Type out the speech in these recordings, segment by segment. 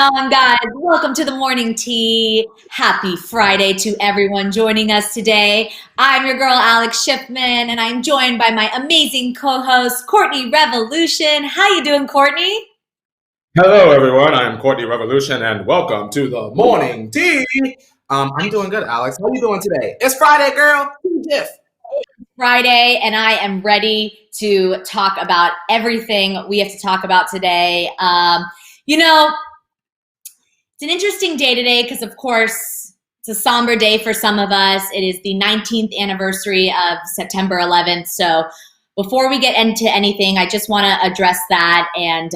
on, guys? Welcome to the morning tea. Happy Friday to everyone joining us today. I'm your girl, Alex Schiffman, and I'm joined by my amazing co-host, Courtney Revolution. How you doing, Courtney? Hello, everyone. I'm Courtney Revolution, and welcome to the morning tea. I'm doing good, Alex. How are you doing today? It's Friday, girl. Diff. Friday, and I am ready to talk about everything we have to talk about today. It's an interesting day today because, of course, it's a somber day for some of us. It is the 19th anniversary of September 11th. So before we get into anything, I just want to address that. And,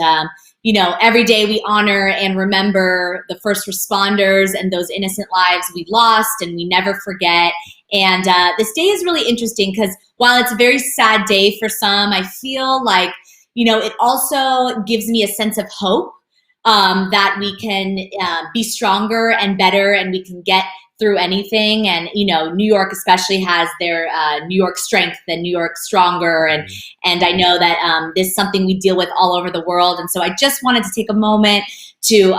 every day we honor and remember the first responders and those innocent lives we lost, and we never forget. And this day is really interesting because while it's a very sad day for some, I feel like, it also gives me a sense of hope that we can be stronger and better, and we can get through anything. And New York especially has their New York strength and New York stronger, and I know that this is something we deal with all over the world. And so I just wanted to take a moment to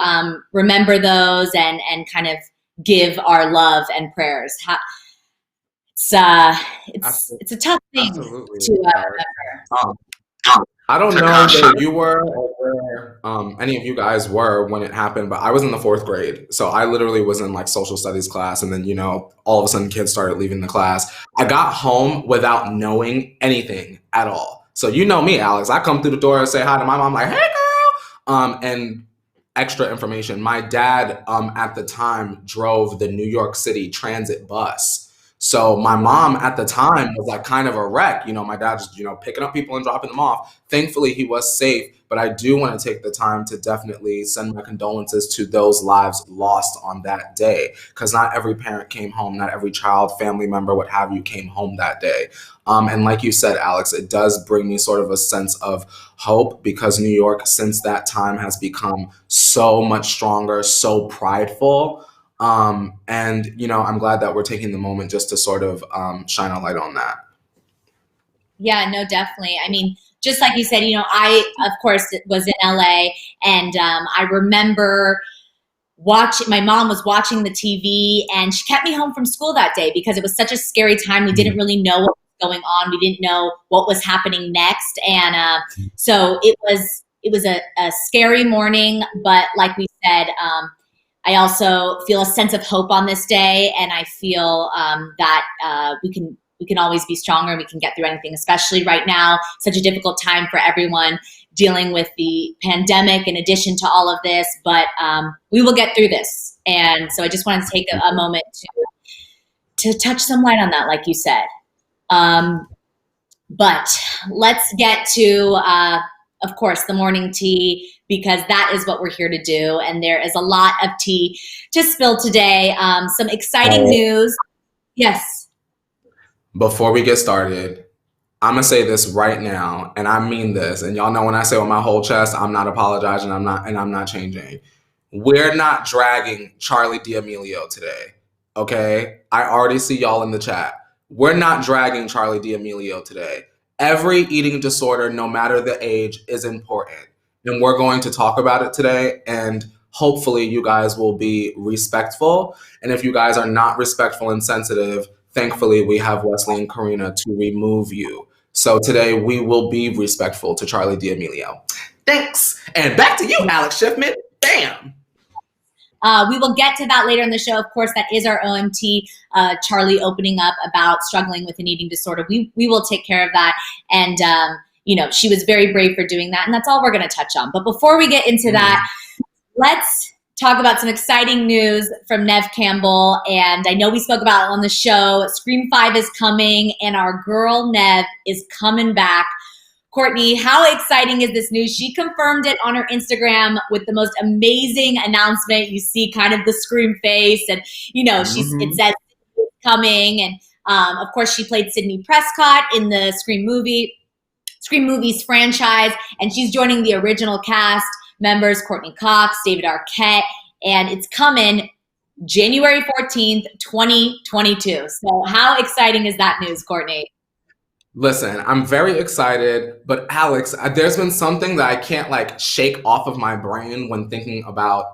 remember those and kind of give our love and prayers. It's a tough thing Absolutely. to remember. I don't know where you were or where any of you guys were when it happened, but I was in the fourth grade. So I literally was in like social studies class. And then, all of a sudden kids started leaving the class. I got home without knowing anything at all. So you know me, Alex. I come through the door and say hi to my mom, like, hey, girl. And extra information. My dad at the time drove the New York City transit bus. So my mom at the time was like kind of a wreck. My dad just, picking up people and dropping them off. Thankfully, he was safe. But I do want to take the time to definitely send my condolences to those lives lost on that day. Because not every parent came home, not every child, family member, what have you, came home that day. And like you said, Alex, it does bring me sort of a sense of hope because New York, since that time, has become so much stronger, so prideful. I'm glad that we're taking the moment just to sort of shine a light on that. Yeah, no, definitely. I mean, just like you said, I, of course, was in LA, and I remember my mom was watching the TV, and she kept me home from school that day because it was such a scary time. We didn't really know what was going on. We didn't know what was happening next. And so it was a scary morning, but like we said, I also feel a sense of hope on this day, and I feel that we can always be stronger, and we can get through anything, especially right now, such a difficult time for everyone dealing with the pandemic in addition to all of this, but we will get through this. And so I just wanted to take a moment to touch some light on that, like you said. But let's get to, of course, the morning tea, because that is what we're here to do. And there is a lot of tea to spill today. Some exciting news. Yes. Before we get started, I'm going to say this right now, and I mean this. And y'all know when I say with my whole chest, I'm not apologizing, I'm not changing. We're not dragging Charli D'Amelio today, okay? I already see y'all in the chat. We're not dragging Charli D'Amelio today. Every eating disorder, no matter the age, is important. And we're going to talk about it today, and hopefully you guys will be respectful. And if you guys are not respectful and sensitive, thankfully we have Wesley and Karina to remove you. So today we will be respectful to Charli D'Amelio. Thanks. And back to you, Alex Schiffman. Bam. We will get to that later in the show. Of course, that is our OMT, Charli opening up about struggling with an eating disorder. We will take care of that. And, she was very brave for doing that. And that's all we're going to touch on. But before we get into that, let's talk about some exciting news from Neve Campbell. And I know we spoke about it on the show. Scream 5 is coming, and our girl Neve is coming back. Courtney, how exciting is this news? She confirmed it on her Instagram with the most amazing announcement. You see kind of the Scream face, and it says it's coming. And of course, she played Sidney Prescott in the Scream movies franchise, and she's joining the original cast members, Courtney Cox, David Arquette, and it's coming January 14th, 2022. So how exciting is that news, Courtney? Listen, I'm very excited, but Alex, there's been something that I can't like shake off of my brain when thinking about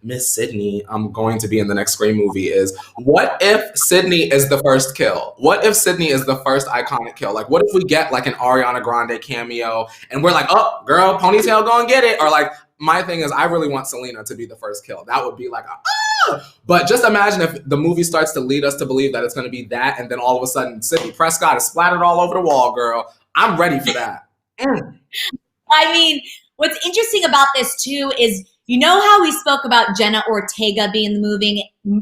Miss Sydney going to be in the next Scream movie is what if Sydney is the first kill? What if Sydney is the first iconic kill? Like what if we get like an Ariana Grande cameo and we're like, oh girl, ponytail gonna get it? Or like my thing is I really want Selena to be the first kill. That would be like but just imagine if the movie starts to lead us to believe that it's going to be that, and then all of a sudden, Sidney Prescott is splattered all over the wall, girl. I'm ready for that. I mean, what's interesting about this too is you know how we spoke about Jenna Ortega being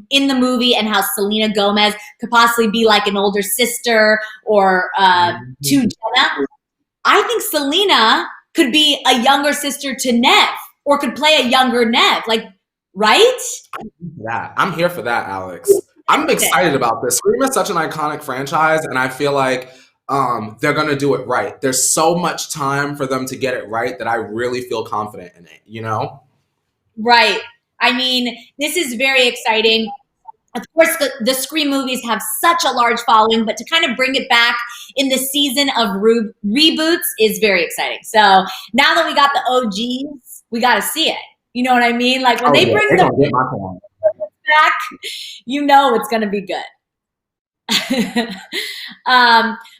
in the movie, and how Selena Gomez could possibly be like an older sister or to Jenna. I think Selena could be a younger sister to Nev, or could play a younger Nev. Like, right? Yeah, I'm here for that, Alex. I'm excited about this. Scream is such an iconic franchise, and I feel like they're gonna do it right. There's so much time for them to get it right that I really feel confident in it, you know? Right. I mean, this is very exciting. Of course, the Scream movies have such a large following, but to kind of bring it back in the season of reboots is very exciting. So now that we got the OGs, we got to see it. You know what I mean? Like when they bring the back, you know it's going to be good.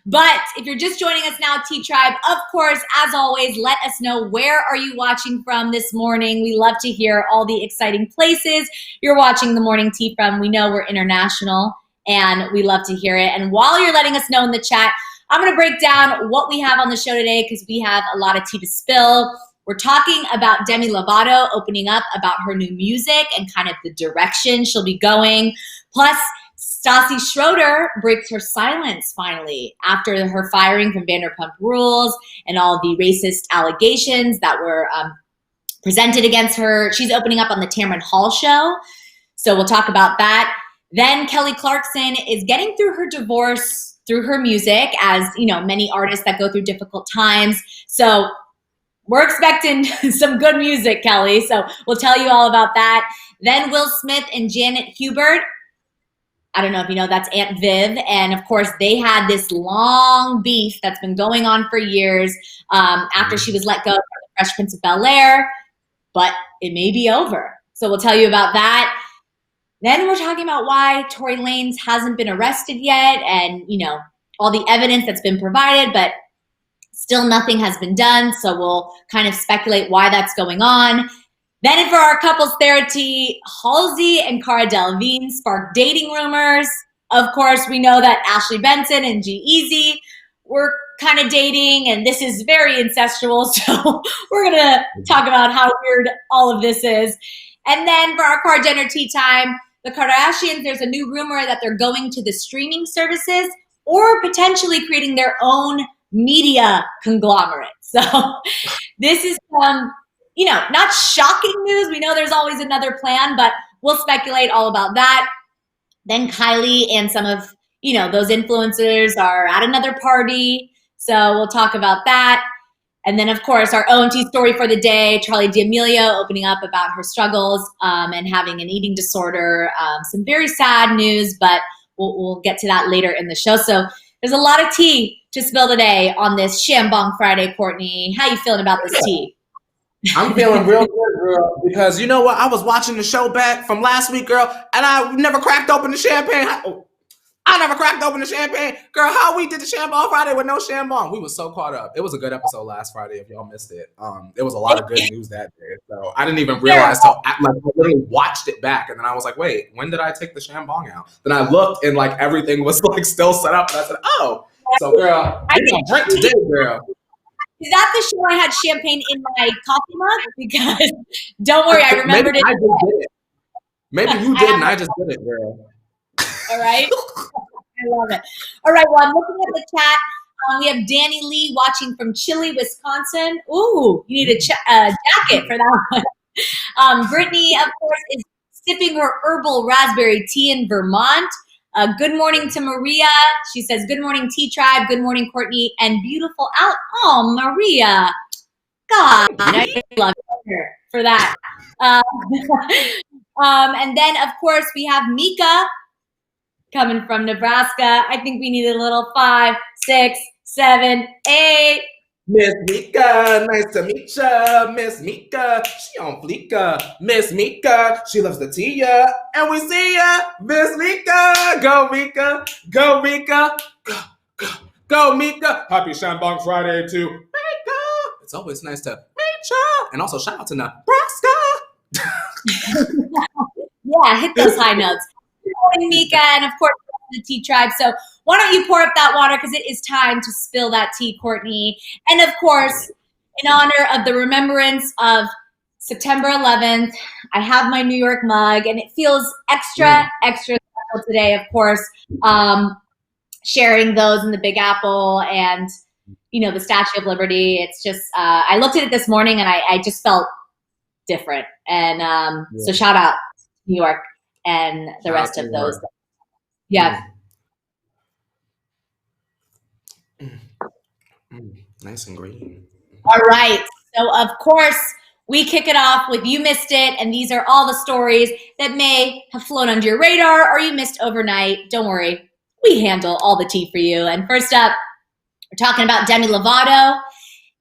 But if you're just joining us now, Tea Tribe, of course, as always, let us know where are you watching from this morning. We love to hear all the exciting places you're watching the morning tea from. We know we're international and we love to hear it. And while you're letting us know in the chat, I'm going to break down what we have on the show today because we have a lot of tea to spill. We're talking about Demi Lovato opening up about her new music and kind of the direction she'll be going. Plus, Stassi Schroeder breaks her silence finally after her firing from Vanderpump Rules and all the racist allegations that were presented against her. She's opening up on the Tamron Hall show, so we'll talk about that. Then Kelly Clarkson is getting through her divorce through her music, as you know, many artists that go through difficult times. So we're expecting some good music, Kelly. So we'll tell you all about that. Then Will Smith and Janet Hubert. I don't know if you know, that's Aunt Viv. And of course, they had this long beef that's been going on for years after she was let go from the Fresh Prince of Bel-Air, but it may be over. So we'll tell you about that. Then we're talking about why Tory Lanez hasn't been arrested yet and, you know, all the evidence that's been provided, but still nothing has been done. So we'll kind of speculate why that's going on. Then for our couples Thera-Tea, Halsey and Cara Delevingne sparked dating rumors. Of course, we know that Ashley Benson and G-Eazy were kind of dating, and this is very incestual. So we're going to talk about how weird all of this is. And then for our Car Jenner Tea Time, the Kardashians, there's a new rumor that they're going to the streaming services or potentially creating their own media conglomerate. So this is you know, not shocking news. We know there's always another plan, but we'll speculate all about that. Then Kylie and some of, you know, those influencers are at another party. So we'll talk about that. And then, of course, our OMT story for the day, Charli D'Amelio opening up about her struggles and having an eating disorder. Some very sad news, but we'll get to that later in the show. So there's a lot of tea to spill today on this Shambong Friday, Courtney. How you feeling about this tea? I'm feeling real good, girl, because you know what? I was watching the show back from last week, girl, and I never cracked open the champagne. I never cracked open the champagne. Girl, how we did the Shambong Friday with no Shambong. We were so caught up. It was a good episode last Friday if y'all missed it. There was a lot of good news that day. So I didn't even realize till I literally watched it back. And then I was like, wait, when did I take the Shambong out? Then I looked and like everything was like still set up. And I said, oh. So girl, we're gonna drink today, girl. Is that the show I had champagne in my coffee mug? Because don't worry, I remembered Maybe it. I just did it. Maybe you did and I just did it, girl. All right. I love it. All right. Well, I'm looking at the chat. We have Danny Lee watching from Chile, Wisconsin. Ooh, you need a jacket for that one. Brittany, of course, is sipping her herbal raspberry tea in Vermont. Good morning to Maria. She says, good morning, Tea Tribe. Good morning, Courtney. And beautiful out. Oh, Maria. God, I love her for that. And then, of course, we have Mika coming from Nebraska. I think we need a little 5, 6, 7, 8. Miss Mika, nice to meet ya. Miss Mika, she on fleeka. Miss Mika, she loves the tea, and we see ya. Miss Mika, go Mika, go Mika, go Mika. Happy Shambong Friday to Mika. It's always nice to meet ya. And also shout out to Nebraska. Yeah, hit those high notes. And Mika, and of course the tea tribe. So why don't you pour up that water, because it is time to spill that tea, Courtney. And of course, in honor of the remembrance of September 11th, I have my New York mug, and it feels extra special today, of course, sharing those in the Big Apple and, you know, the Statue of Liberty. It's just, I looked at it this morning and I just felt different. And so shout out to New York and the rest of those. Yeah. Nice and green. All right. So, of course, we kick it off with You Missed It. And these are all the stories that may have flown under your radar or you missed overnight. Don't worry. We handle all the tea for you. And first up, we're talking about Demi Lovato.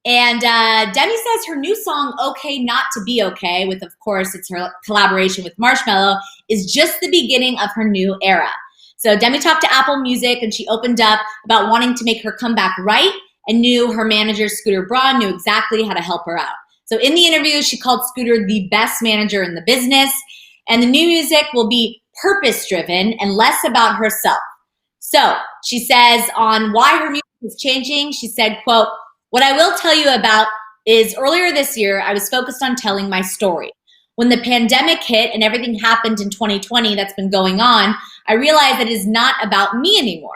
And Demi says her new song, Okay Not to Be Okay, with, of course, it's her collaboration with Marshmello, is just the beginning of her new era. So Demi talked to Apple Music, and she opened up about wanting to make her comeback right, and knew her manager, Scooter Braun, knew exactly how to help her out. So in the interview, she called Scooter the best manager in the business, and the new music will be purpose-driven and less about herself. So she says on why her music is changing, she said, quote, "What I will tell you about is earlier this year, I was focused on telling my story. When the pandemic hit and everything happened in 2020 that's been going on, I realized that it is not about me anymore.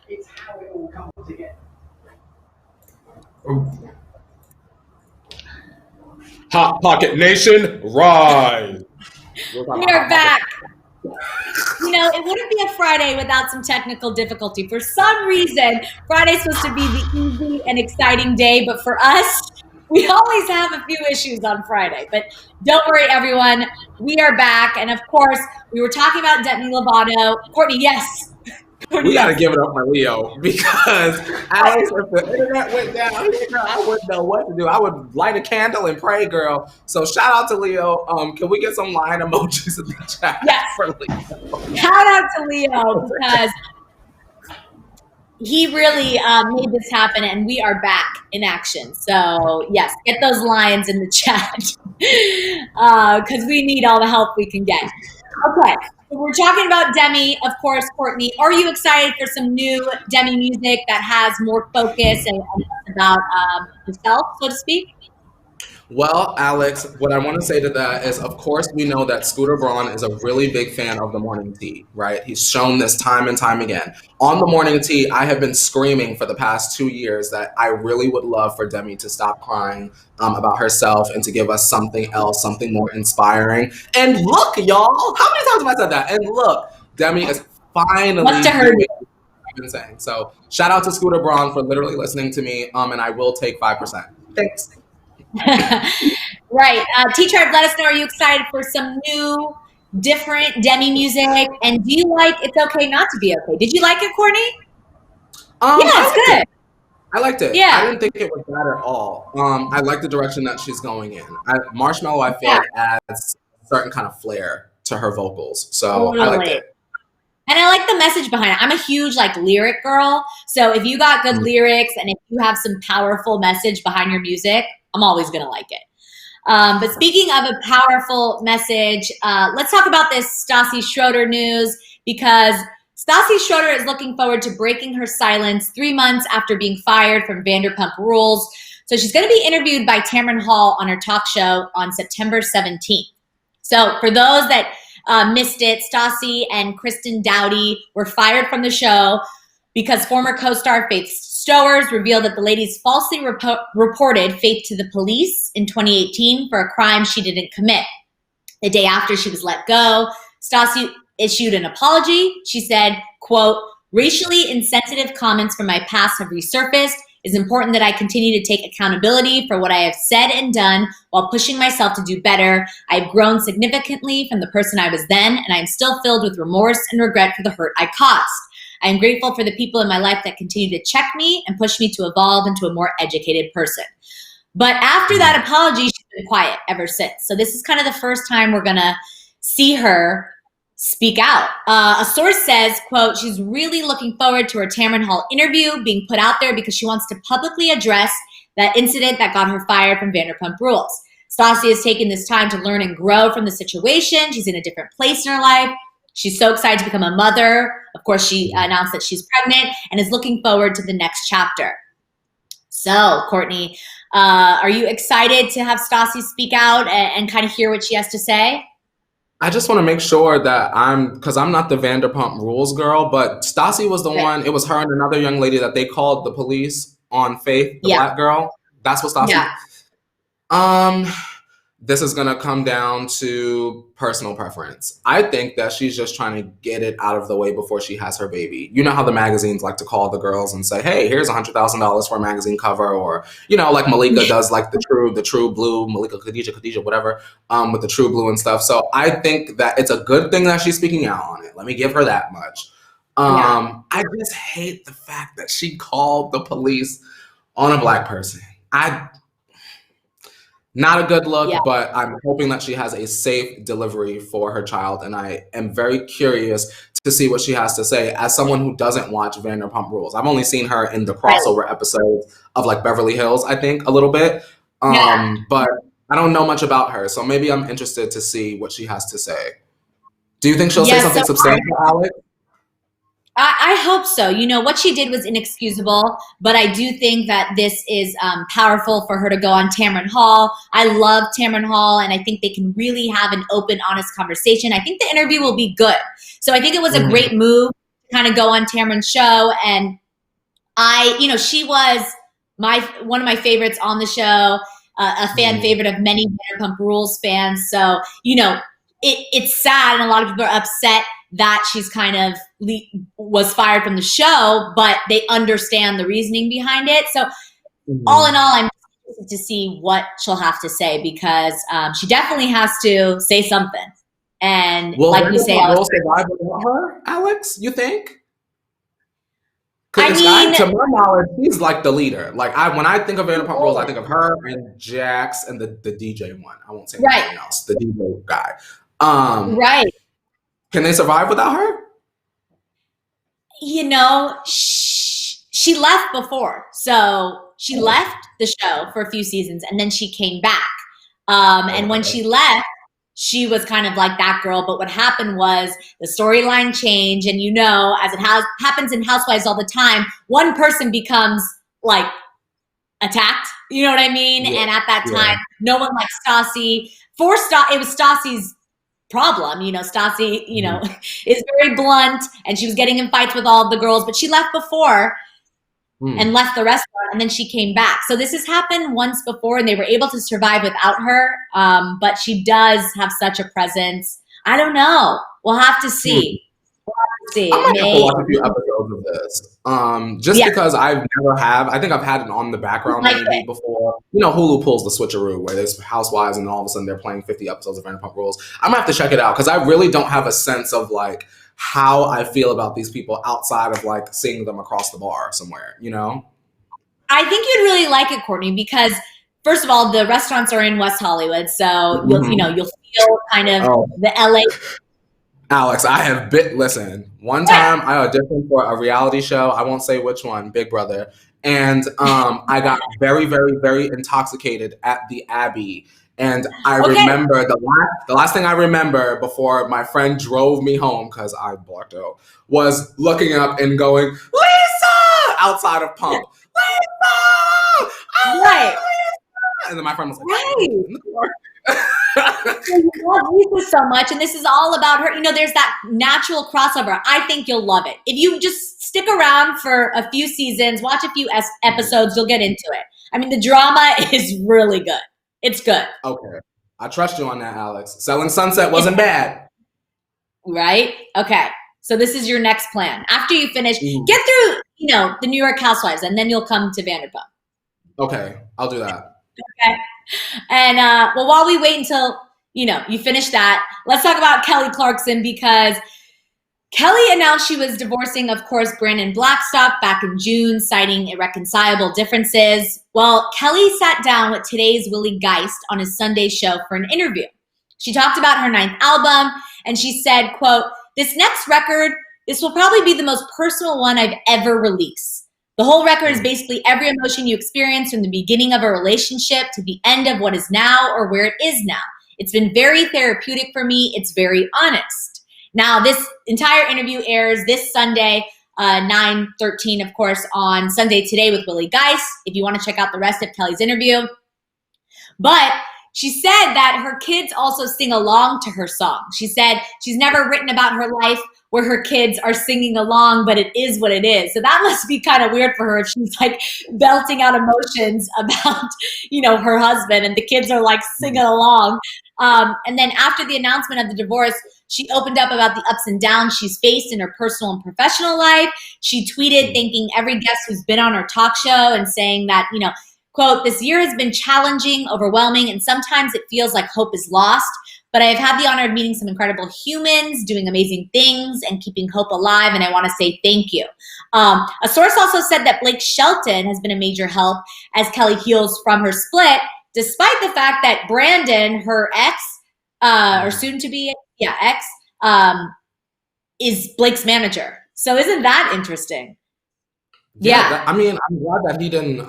It's how it all comes together. Hot Pocket Nation, rise. We are back. You know, it wouldn't be a Friday without some technical difficulty. For some reason, Friday's supposed to be the easy and exciting day, but for us, we always have a few issues on Friday. But don't worry, everyone. We are back. And of course, we were talking about Demi Lovato. Courtney, yes. We got to give it up for Leo, because Alex, if the internet went down here, I wouldn't know what to do. I would light a candle and pray, girl. So shout out to Leo. Can we get some line emojis in the chat for Leo? Shout out to Leo, because he really made this happen, and we are back in action. So yes, get those lines in the chat, because we need all the help we can get. Okay. We're talking about Demi, of course, Courtney. Are you excited for some new Demi music that has more focus and about herself, so to speak? Well, Alex, what I want to say to that is, of course, we know that Scooter Braun is a really big fan of the morning tea, right? He's shown this time and time again. On the morning tea, I have been screaming for the past 2 years that I really would love for Demi to stop crying about herself and to give us something else, something more inspiring. And look, y'all, how many times have I said that? And look, Demi is finally doing what I've been saying. So shout out to Scooter Braun for literally listening to me, and I will take 5%. Thanks. Right. T-Tribe, let us know, are you excited for some new, different Demi music? And do you like It's Okay Not to Be Okay? Did you like it, Courtney? Yeah, it's good. I liked it. Yeah. I didn't think it was bad at all. I like the direction that she's going in. Marshmello, I feel like, adds a certain kind of flair to her vocals. So I liked it. And I like the message behind it. I'm a huge lyric girl. So if you got good lyrics and if you have some powerful message behind your music, I'm always going to like it. But speaking of a powerful message, let's talk about this Stassi Schroeder news, because Stassi Schroeder is looking forward to breaking her silence 3 months after being fired from Vanderpump Rules. So she's going to be interviewed by Tamron Hall on her talk show on September 17th. So for those that missed it. Stassi and Kristen Dowdy were fired from the show because former co-star Faith Stowers revealed that the ladies falsely reported Faith to the police in 2018 for a crime she didn't commit. The day after she was let go, Stassi issued an apology. She said, quote, "Racially insensitive comments from my past have resurfaced. It's important that I continue to take accountability for what I have said and done while pushing myself to do better. I've grown significantly from the person I was then, and I am still filled with remorse and regret for the hurt I caused. I am grateful for the people in my life that continue to check me and push me to evolve into a more educated person." But after that apology, she's been quiet ever since. So this is kind of the first time we're going to see her speak out. A source says, quote, "She's really looking forward to her Tamron Hall interview being put out there because she wants to publicly address that incident that got her fired from Vanderpump Rules. Stassi has taken this time to learn and grow from the situation. She's in a different place in her life. She's so excited to become a mother. Of course, she announced that she's pregnant and is looking forward to the next chapter." So, Courtney, are you excited to have Stassi speak out and kind of hear what she has to say? I just want to make sure that because I'm not the Vanderpump Rules girl, but Stassi was the one, it was her and another young lady that they called the police on Faith, the black girl. That's what Stassi. Yeah. This is going to come down to personal preference. I think that she's just trying to get it out of the way before she has her baby. You know how the magazines like to call the girls and say, hey, here's $100,000 for a magazine cover, or, you know, like Malika does, like the true blue, Malika, Khadijah, whatever, with the true blue and stuff. So I think that it's a good thing that she's speaking out on it. Let me give her that much. I just hate the fact that she called the police on a black person. Not a good look, but I'm hoping that she has a safe delivery for her child. And I am very curious to see what she has to say as someone who doesn't watch Vanderpump Rules. I've only seen her in the crossover episodes of like Beverly Hills, I think, a little bit. But I don't know much about her. So maybe I'm interested to see what she has to say. Do you think she'll say something substantial, Alex? I hope so. You know, what she did was inexcusable, but I do think that this is powerful for her to go on Tamron Hall. I love Tamron Hall, and I think they can really have an open, honest conversation. I think the interview will be good. So I think it was a great move to kind of go on Tamron's show. And she was one of my favorites on the show, a fan favorite of many Vanderpump Rules fans. So, you know, it's sad, and a lot of people are upset that she's kind of was fired from the show, but they understand the reasoning behind it. So all in all, I'm interested to see what she'll have to say, because she definitely has to say something. And like you say, will survive without her, Alex, you think? I mean, to my knowledge, she's like the leader. Like when I think of Vanderpump Rules, I think of her and Jax and the DJ one. I won't say anything else. The DJ guy. Right. Can they survive without her? You know, she left before. So she left the show for a few seasons, and then she came back. And when she left, she was kind of like that girl. But what happened was the storyline changed. And, you know, as it happens in Housewives all the time, one person becomes like attacked. You know what I mean? Yeah. And at that time, no one liked Stassi. It was Stassi's problem. You know, Stassi, you know, is very blunt, and she was getting in fights with all the girls, but she left before and left the restaurant, and then she came back. So this has happened once before, and they were able to survive without her. But she does have such a presence. I don't know. We'll have to see. I might have to watch a few episodes of this. Because I think I've had it on the background maybe before. You know, Hulu pulls the switcheroo where there's Housewives and all of a sudden they're playing 50 episodes of Vanderpump Rules. I'm gonna have to check it out because I really don't have a sense of like how I feel about these people outside of like seeing them across the bar somewhere, you know? I think you'd really like it, Courtney, because first of all, the restaurants are in West Hollywood, so you'll feel kind of the LA. Alex, listen, one time I auditioned for a reality show. I won't say which one, Big Brother. And I got very, very, very intoxicated at the Abbey. And I remember the last thing I remember before my friend drove me home, because I blocked out, was looking up and going, Lisa! Outside of Pump. Lisa! Lisa! And then my friend was like, You love Lisa so much, and this is all about her. You know, there's that natural crossover. I think you'll love it. If you just stick around for a few seasons, watch a few episodes, you'll get into it. I mean, the drama is really good. It's good. Okay. I trust you on that, Alex. Selling Sunset wasn't bad. Right? Okay. So this is your next plan. After you finish, get through, the New York Housewives, and then you'll come to Vanderpump. Okay. I'll do that. Okay. And well, while we wait until, you finish that, let's talk about Kelly Clarkson, because Kelly announced she was divorcing, of course, Brandon Blackstock back in June, citing irreconcilable differences. Well, Kelly sat down with today's Willie Geist on his Sunday show for an interview. She talked about her 9th album, and she said, quote, "This next record, this will probably be the most personal one I've ever released. The whole record is basically every emotion you experience from the beginning of a relationship to the end of what is now or where it is now. It's been very therapeutic for me. It's very honest." Now, this entire interview airs this Sunday, 9/13, of course, on Sunday Today with Willie Geist, if you want to check out the rest of Kelly's interview. But she said that her kids also sing along to her song. She said she's never written about her life where her kids are singing along, but it is what it is. So that must be kind of weird for her if she's like belting out emotions about, her husband, and the kids are like singing along. And then after the announcement of the divorce, she opened up about the ups and downs she's faced in her personal and professional life. She tweeted thanking every guest who's been on her talk show and saying that, quote, "This year has been challenging, overwhelming, and sometimes it feels like hope is lost. But I have had the honor of meeting some incredible humans, doing amazing things, and keeping hope alive, and I want to say thank you." A source also said that Blake Shelton has been a major help as Kelly heals from her split, despite the fact that Brandon, her ex, or soon-to-be ex, is Blake's manager. So isn't that interesting? Yeah. I'm glad that he didn't,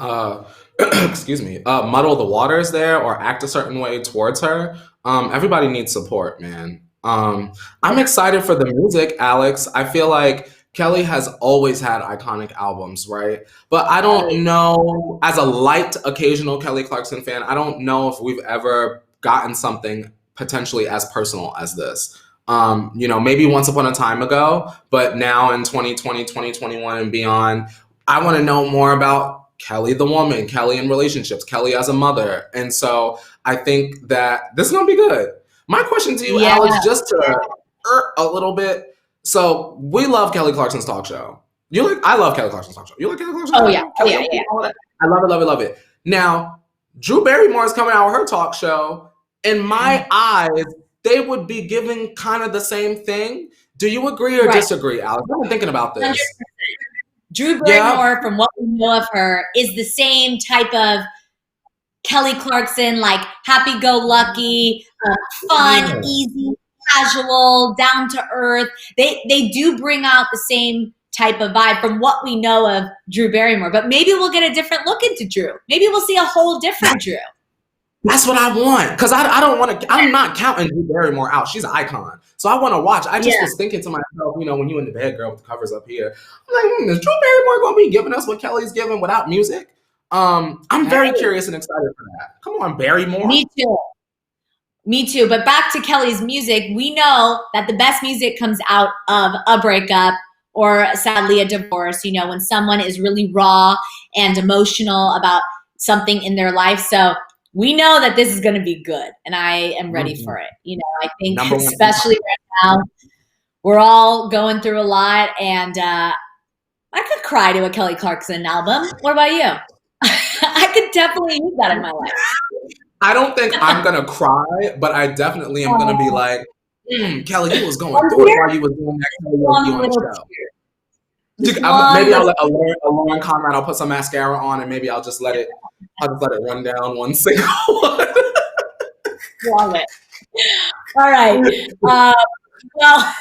excuse me, muddle the waters there or act a certain way towards her. Everybody needs support, man. I'm excited for the music, Alex. I feel like Kelly has always had iconic albums, right? But I don't know, as a light, occasional Kelly Clarkson fan, I don't know if we've ever gotten something potentially as personal as this. Maybe once upon a time ago, but now in 2020, 2021 and beyond, I want to know more about Kelly the woman, Kelly in relationships, Kelly as a mother. And so I think that this is going to be good. My question to you, Alex, just to a little bit. So we love Kelly Clarkson's talk show. I love Kelly Clarkson's talk show. You like Kelly Clarkson's talk show? Oh, yeah. I love it, love it, love it. Now, Drew Barrymore is coming out with her talk show. In my eyes, they would be giving kind of the same thing. Do you agree or disagree, Alex? I've been thinking about this. 100%. Drew Barrymore, from what we know of her, is the same type of Kelly Clarkson, like happy-go-lucky, fun, easy, casual, down-to-earth. They do bring out the same type of vibe from what we know of Drew Barrymore. But maybe we'll get a different look into Drew. Maybe we'll see a whole different Drew. That's what I want, because I don't want to. I'm not counting Drew Barrymore out. She's an icon, so I want to watch. I just was thinking to myself, when you in the bed, girl, with the covers up here, I'm like, is Drew Barrymore going to be giving us what Kelly's giving without music? I'm very curious and excited for that. Come on, Barrymore. Me too. But back to Kelly's music, we know that the best music comes out of a breakup or sadly a divorce. When someone is really raw and emotional about something in their life. So we know that this is going to be good, and I am ready for it. I think especially right now, we're all going through a lot, and I could cry to a Kelly Clarkson album. What about you? I could definitely use that in my life. I don't think I'm going to cry, but I definitely am going to be like, Kelly, you was going through it while you was doing that karaoke on the show. Maybe I'll let Lauren Conrad, I'll put some mascara on, and maybe I'll just let it run down one single one. Love it. All right. Well,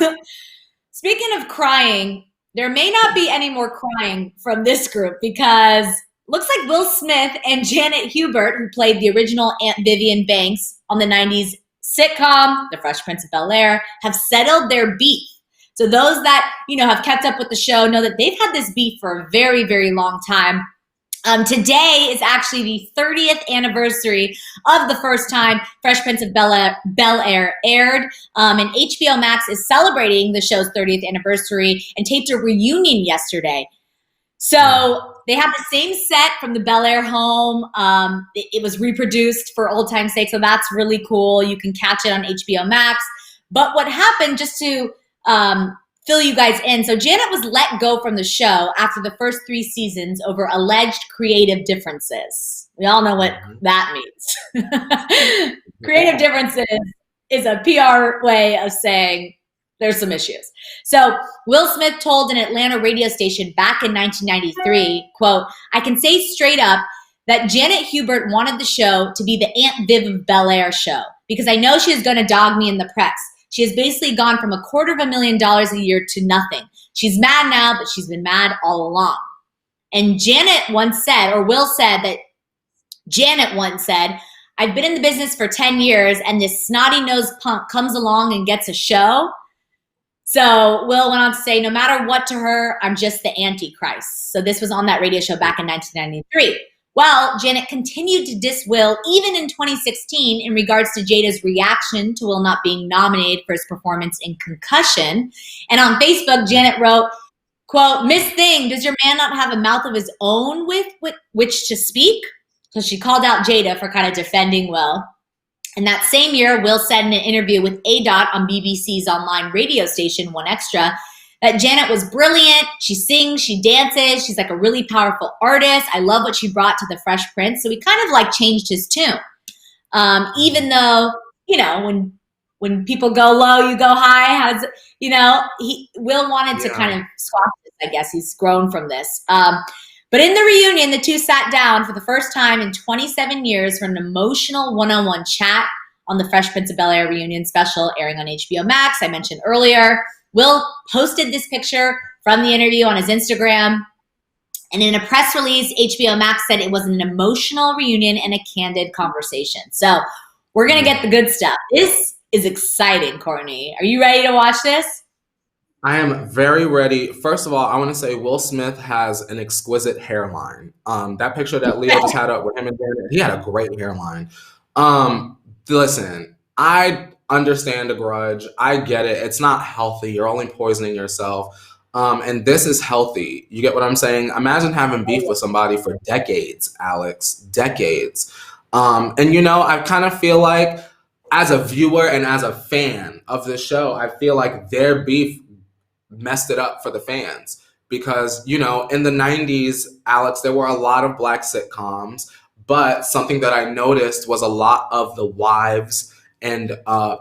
speaking of crying, there may not be any more crying from this group, because looks like Will Smith and Janet Hubert, who played the original Aunt Vivian Banks on the 90s sitcom The Fresh Prince of Bel-Air, have settled their beef. So those that, have kept up with the show know that they've had this beef for a very, very long time. Today is actually the 30th anniversary of the first time Fresh Prince of Bel-Air aired, and HBO Max is celebrating the show's 30th anniversary and taped a reunion yesterday. So they have the same set from the Bel-Air home. It was reproduced for old time's sake, so that's really cool. You can catch it on HBO Max. But what happened, just to fill you guys in, so Janet was let go from the show after the first 3 seasons over alleged creative differences. We all know what that means. Creative differences is a PR way of saying there's some issues. So Will Smith told an Atlanta radio station back in 1993, quote, "I can say straight up that Janet Hubert wanted the show to be the Aunt Viv of Bel-Air show because I know she was going to dog me in the press. She has basically gone from $250,000 a year to nothing. She's mad now, but she's been mad all along." And Janet once said, or Will said that Janet once said, "I've been in the business for 10 years and this snotty-nosed punk comes along and gets a show." So Will went on to say, "No matter what to her, I'm just the Antichrist." So this was on that radio show back in 1993. Well, Janet continued to diss Will even in 2016 in regards to Jada's reaction to Will not being nominated for his performance in Concussion. And on Facebook, Janet wrote, quote, "Miss Thing, does your man not have a mouth of his own with which to speak?" So she called out Jada for kind of defending Will. And that same year, Will said in an interview with A-Dot on BBC's online radio station, One Extra, that Janet was brilliant. She sings, she dances. She's like a really powerful artist. I love what she brought to the Fresh Prince. So he kind of like changed his tune. Even though, you know, when people go low, you go high. Will wanted to kind of squash this, I guess. He's grown from this. But in the reunion, the two sat down for the first time in 27 years for an emotional one-on-one chat on the Fresh Prince of Bel-Air reunion special airing on HBO Max, I mentioned earlier. Will posted this picture from the interview on his Instagram. And in a press release, HBO Max said it was an emotional reunion and a candid conversation. So we're going to get the good stuff. This is exciting, Courtney. Are you ready to watch this? I am very ready. First of all, I want to say Will Smith has an exquisite hairline. That picture that Leo just had up with him and Janet, he had a great hairline. Listen, I understand a grudge. I get it. It's not healthy. You're only poisoning yourself. And this is healthy. You get what I'm saying? Imagine having beef with somebody for decades, Alex. Decades. And I kind of feel like as a viewer and as a fan of the show, I feel like their beef messed it up for the fans because, in the 90s, Alex, there were a lot of Black sitcoms, but something that I noticed was a lot of the wives and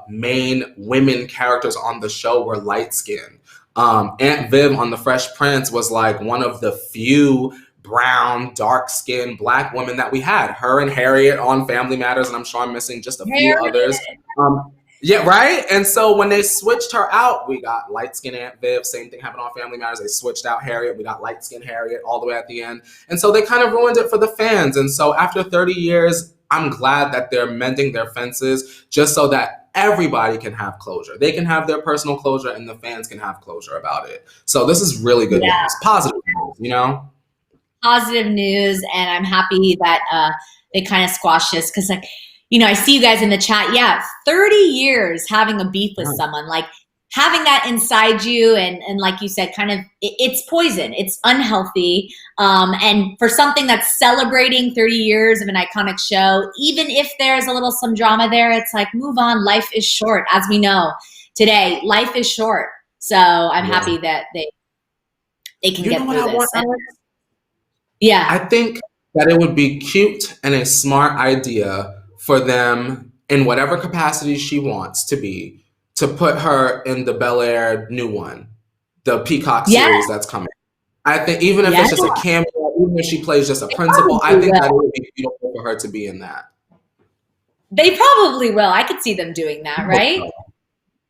main women characters on the show were light-skinned. Aunt Viv on The Fresh Prince was like one of the few brown, dark-skinned Black women that we had. Her and Harriet on Family Matters, and I'm sure I'm missing just a few others. Yeah, right? And so when they switched her out, we got light-skinned Aunt Viv. Same thing happened on Family Matters. They switched out Harriet. We got light-skinned Harriet all the way at the end. And so they kind of ruined it for the fans. And so after 30 years, I'm glad that they're mending their fences just so that everybody can have closure. They can have their personal closure and the fans can have closure about it. So this is really good news. Positive news, Positive news. And I'm happy that they kind of squashed this because, I see you guys in the chat. Yeah, 30 years having a beef with someone, like having that inside you. And like you said, kind of, it's poison. It's unhealthy. And for something that's celebrating 30 years of an iconic show, even if there's some drama there, it's like, move on. Life is short. As we know today, life is short. So I'm happy that they can get through this. Yeah. I think that it would be cute and a smart idea for them, in whatever capacity she wants to be, to put her in the Bel-Air new one, the Peacock series that's coming. I think even if it's just a cameo, even if she plays just a principal, I think that it would be beautiful for her to be in that. They probably will. I could see them doing that, right?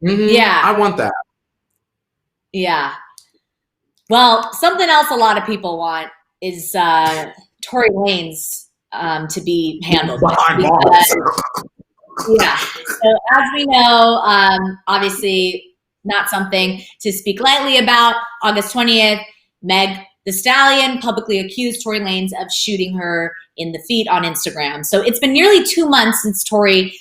Mm-hmm. Yeah. I want that. Yeah. Well, something else a lot of people want is Tory Lanez to be handled. Yeah. So as we know, obviously not something to speak lightly about. August 20th, Meg the Stallion publicly accused Tory Lanez of shooting her in the feet on Instagram. So it's been nearly 2 months since Tory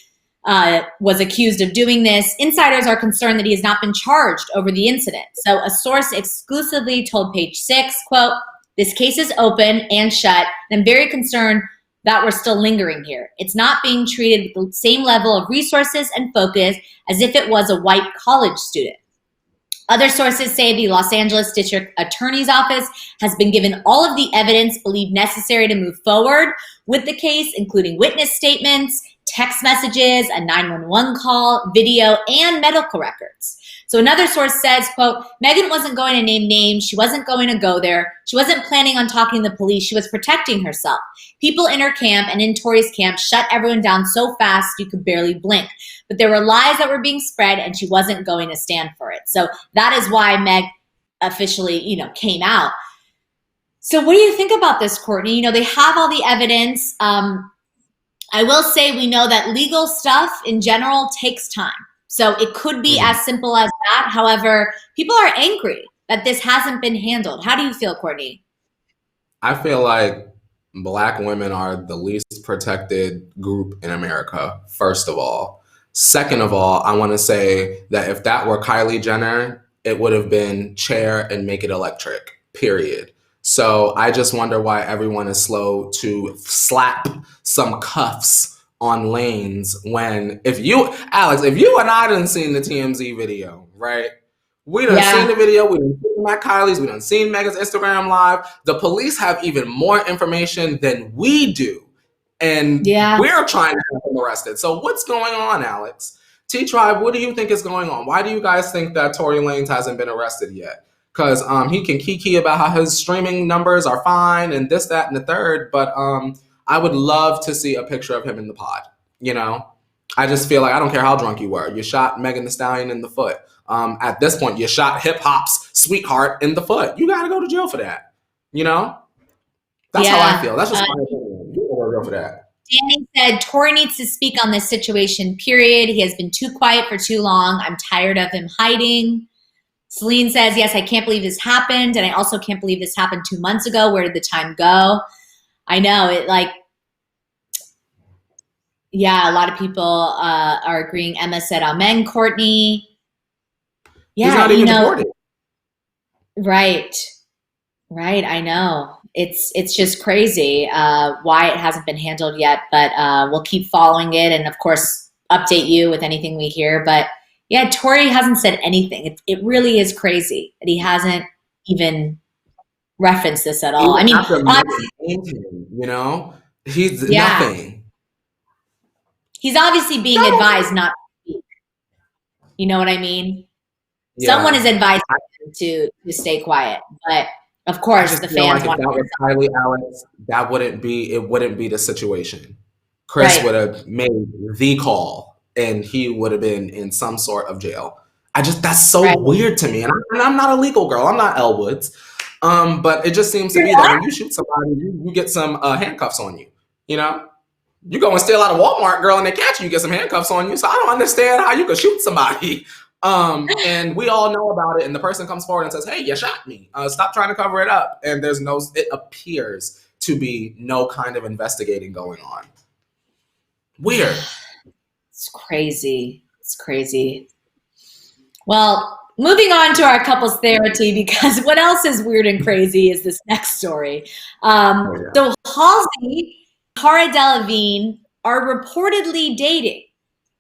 was accused of doing this. Insiders are concerned that he has not been charged over the incident. So a source exclusively told Page Six, quote, "This case is open and shut, and I'm very concerned that we're still lingering here. It's not being treated with the same level of resources and focus as if it was a white college student." Other sources say the Los Angeles District Attorney's Office has been given all of the evidence believed necessary to move forward with the case, including witness statements, text messages, a 911 call, video, and medical records. So another source says, quote, "Megan wasn't going to name names. She wasn't going to go there. She wasn't planning on talking to the police. She was protecting herself. People in her camp and in Tory's camp shut everyone down so fast you could barely blink. But there were lies that were being spread and she wasn't going to stand for it." So that is why Meg officially, came out. So what do you think about this, Courtney? They have all the evidence. I will say we know that legal stuff in general takes time. So it could be as simple as that. However, people are angry that this hasn't been handled. How do you feel, Courtney? I feel like Black women are the least protected group in America, first of all. Second of all, I want to say that if that were Kylie Jenner, it would have been chair and make it electric, period. So I just wonder why everyone is slow to slap some cuffs on Lanez when, Alex, if you and I done seen the TMZ video, right? We done seen the video, we done seen Matt Kylie's, we done seen Megan's Instagram live. The police have even more information than we do. And we're trying to have them arrested. So what's going on, Alex? T-Tribe, what do you think is going on? Why do you guys think that Tory Lanez hasn't been arrested yet? Because he can kiki about how his streaming numbers are fine and this, that, and the third. But I would love to see a picture of him in the pod. I just feel like I don't care how drunk you were. You shot Megan Thee Stallion in the foot. At this point, you shot hip hop's sweetheart in the foot. You got to go to jail for that. That's how I feel. That's just my opinion. You gotta go to jail for that. Danny said, "Tory needs to speak on this situation, period. He has been too quiet for too long. I'm tired of him hiding." Celine says, "Yes, I can't believe this happened. And I also can't believe this happened 2 months ago. Where did the time go?" I know it a lot of people are agreeing. Emma said, "Amen, Courtney." Yeah, he's not even deported. Right. I know. It's just crazy why it hasn't been handled yet, but we'll keep following it and of course update you with anything we hear. But yeah, Tory hasn't said anything. It really is crazy that he hasn't even referenced this at all. I mean, he's nothing. He's obviously being advised not to speak. You know what I mean? Yeah. Someone is advising him to stay quiet, but of course the fans want. If that was Kylie, Alex, that wouldn't be the situation. Chris would have made the call, and he would have been in some sort of jail. That's so weird to me, and I'm not a legal girl. I'm not Elle Woods, but it just seems to be that when you shoot somebody, you get some handcuffs on you. You go and steal out of Walmart, girl, and they catch you, you get some handcuffs on you. So I don't understand how you could shoot somebody. And we all know about it, and the person comes forward and says, "Hey, you shot me. Stop trying to cover it up." And it appears to be no kind of investigating going on. Weird. It's crazy. Well, moving on to our couples Thera-Tea, because what else is weird and crazy is this next story. So Halsey, Cara Delevingne are reportedly dating.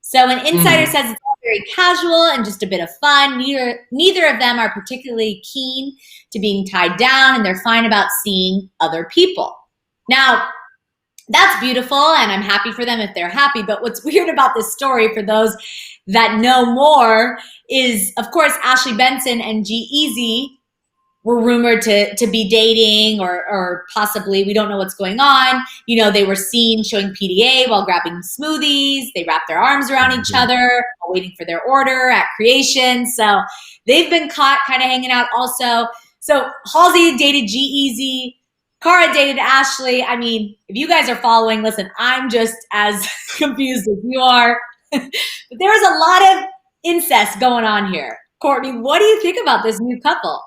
So an insider says it's all very casual and just a bit of fun. Neither of them are particularly keen to being tied down, and they're fine about seeing other people. Now, that's beautiful, and I'm happy for them if they're happy. But what's weird about this story, for those that know more, is, of course, Ashley Benson and G-Eazy were rumored to be dating or possibly, we don't know what's going on. They were seen showing PDA while grabbing smoothies. They wrapped their arms around each other while waiting for their order at Creation. So they've been caught kind of hanging out also. So Halsey dated G-Eazy. Cara dated Ashley. I mean, if you guys are following, listen, I'm just as confused as you are. But there's a lot of incest going on here. Courtney, what do you think about this new couple?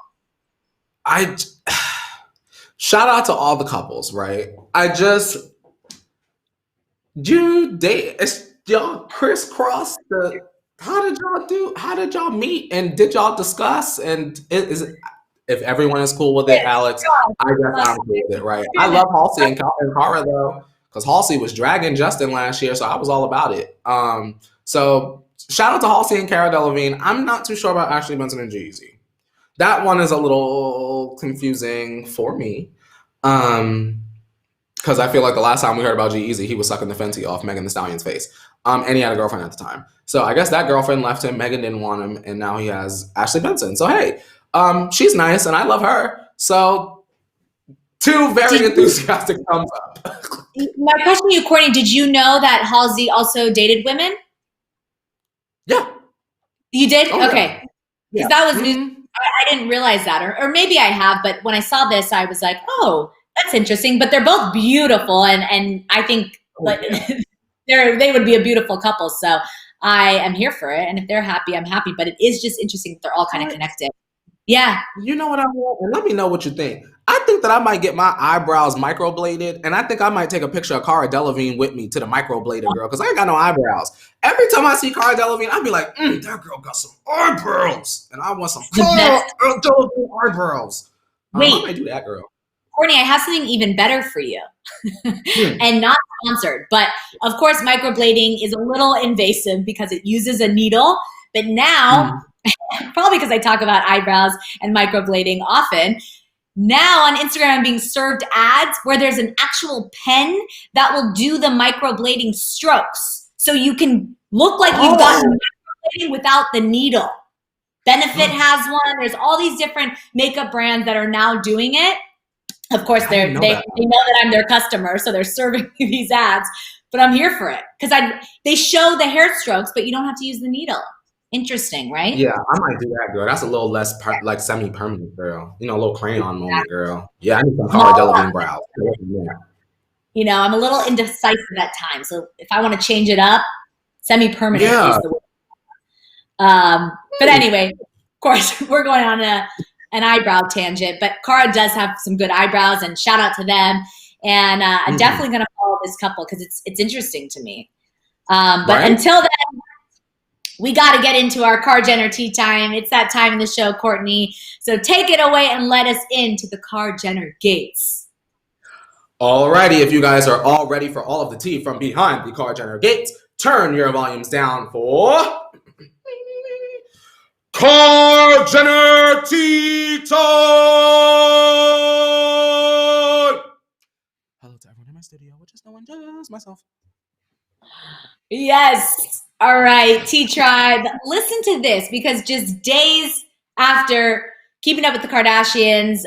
shout out to all the couples, right? Y'all crisscross the, how did y'all meet? And did y'all discuss? And if everyone is cool with it, Alex, I guess I'm cool with it, right? I love Halsey and Cara though, because Halsey was dragging Justin last year, so I was all about it. So shout out to Halsey and Cara Delevingne. I'm not too sure about Ashley Benson and Jeezy. That one is a little confusing for me. Because I feel like the last time we heard about G-Eazy, he was sucking the Fenty off Megan Thee Stallion's face. And he had a girlfriend at the time. So I guess that girlfriend left him, Megan didn't want him, and now he has Ashley Benson. So hey, she's nice and I love her. So 2 very enthusiastic thumbs up. My question to you, Courtney, did you know that Halsey also dated women? Yeah. You did? Oh, okay. Because that was news. I didn't realize that. Or maybe I have, but when I saw this, I was like, oh, that's interesting. But they're both beautiful. And I think they would be a beautiful couple. So I am here for it. And if they're happy, I'm happy. But it is just interesting that they're all kind of connected. Yeah. You know what I want? And let me know what you think. I think that I might get my eyebrows microbladed, and I think I might take a picture of Cara Delevingne with me to the microbladed girl, because I ain't got no eyebrows. Every time I see Cara Delevingne, I'll be like, that girl got some eyebrows, and I want some Cara Delevingne eyebrows. Wait. I might do that, girl. Courtney, I have something even better for you. And not sponsored, but of course, microblading is a little invasive because it uses a needle. But now, probably because I talk about eyebrows and microblading often, now on Instagram, I'm being served ads where there's an actual pen that will do the microblading strokes. So you can look like you've gotten microblading without the needle. Benefit has one. There's all these different makeup brands that are now doing it. Of course, they know that I'm their customer, so they're serving me these ads. But I'm here for it because they show the hair strokes, but you don't have to use the needle. Interesting, right? Yeah, I might do that, girl. That's a little less like semi-permanent, girl. You know, a little crayon moment, girl. Yeah, I need some Cara Delevingne brows. You know, I'm a little indecisive at times. So if I want to change it up, semi-permanent is the way. But anyway, of course, we're going on an eyebrow tangent. But Cara does have some good eyebrows, and shout out to them. And I'm definitely going to follow this couple because it's interesting to me. But until then, we got to get into our Car Jenner tea time. It's that time in the show, Courtney. So take it away and let us into the Car Jenner gates. Alrighty, if you guys are all ready for all of the tea from behind the Car Jenner gates, turn your volumes down for Car Jenner tea time. Hello to everyone in my studio, which is no one, just myself. Yes. All right, T-Tribe, listen to this because just days after Keeping Up with the Kardashians,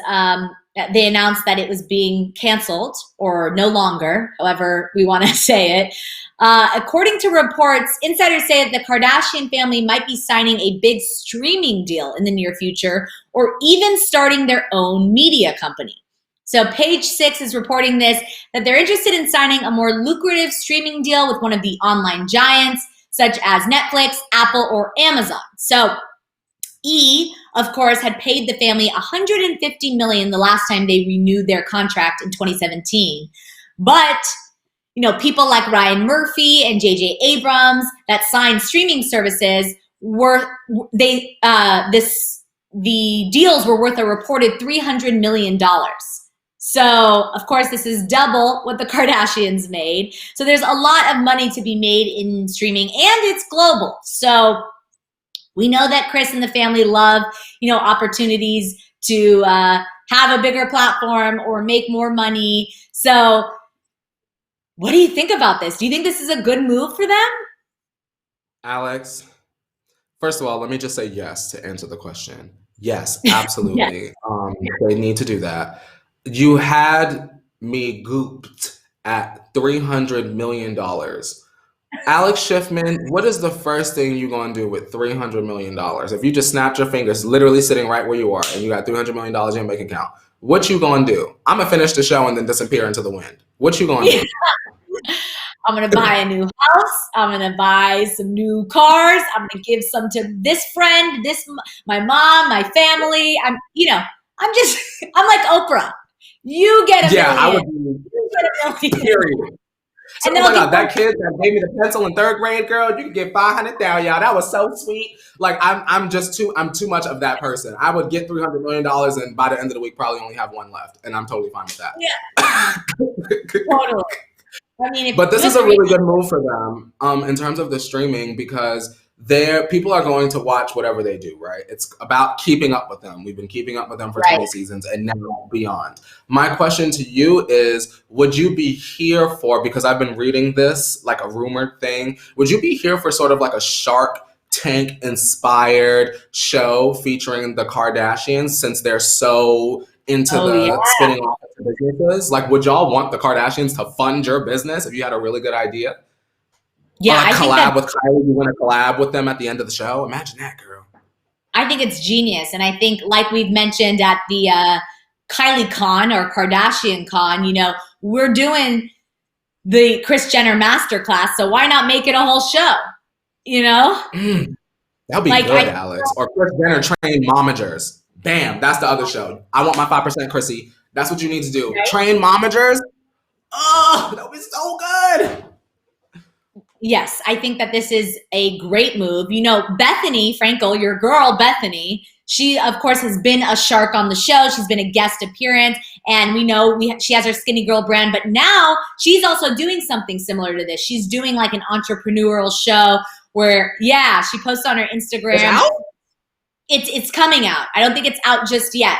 they announced that it was being canceled or no longer, however we want to say it. According to reports, insiders say that the Kardashian family might be signing a big streaming deal in the near future or even starting their own media company. So Page 6 is reporting this, that they're interested in signing a more lucrative streaming deal with one of the online giants, such as Netflix, Apple, or Amazon. So E, of course, had paid the family $150 million the last time they renewed their contract in 2017. But, you know, people like Ryan Murphy and J.J. Abrams that signed streaming services the deals were worth a reported $300 million. So, of course, this is double what the Kardashians made. So there's a lot of money to be made in streaming, and it's global. So we know that Kris and the family love, you know, opportunities to have a bigger platform or make more money. So what do you think about this? Do you think this is a good move for them? Alex, first of all, let me just say yes to answer the question. Yes, absolutely. They need to do that. You had me gooped at $300 million. Alex Schiffman, what is the first thing you're going to do with $300 million? If you just snapped your fingers, literally sitting right where you are, and you got $300 million in your bank account, what you going to do? I'm going to finish the show and then disappear into the wind. What you going to do? I'm going to buy a new house. I'm going to buy some new cars. I'm going to give some to this friend, my mom, my family. I'm like Oprah. You get $1 million. I would be. You get $1 million. Period. So, And oh my God, that kid that gave me the pencil in 3rd grade, girl, you can get $500 down, y'all. That was so sweet. Like I'm too much of that person. I would get $300 million and by the end of the week probably only have one left, and I'm totally fine with that. Yeah, totally. I mean, but this is a really good move for them in terms of the streaming, because people are going to watch whatever they do, right? It's about keeping up with them. We've been keeping up with them for 20 seasons and now beyond. My question to you is, would you be here for, because I've been reading this like a rumored thing, would you be here for sort of like a Shark Tank inspired show featuring the Kardashians, since they're so into spinning off into businesses? Like, would y'all want the Kardashians to fund your business if you had a really good idea? Yeah, I collab with Kylie. You want to collab with them at the end of the show? Imagine that, girl. I think it's genius. And I think, like we've mentioned at the Kylie Con or Kardashian Con, you know, we're doing the Kris Jenner masterclass. So why not make it a whole show? You know? That'd be good, Alex. Or Kris Jenner train momagers. Bam, that's the other show. I want my 5% Chrissy. That's what you need to do. Okay. Train momagers. Oh, that would be so good. Yes, I think that this is a great move. You know, Bethany Frankel, your girl Bethany, she, of course, has been a shark on the show. She's been a guest appearance, and we know she has her Skinny Girl brand, but now she's also doing something similar to this. She's doing like an entrepreneurial show where, she posts on her Instagram. It's out? It's coming out. I don't think it's out just yet,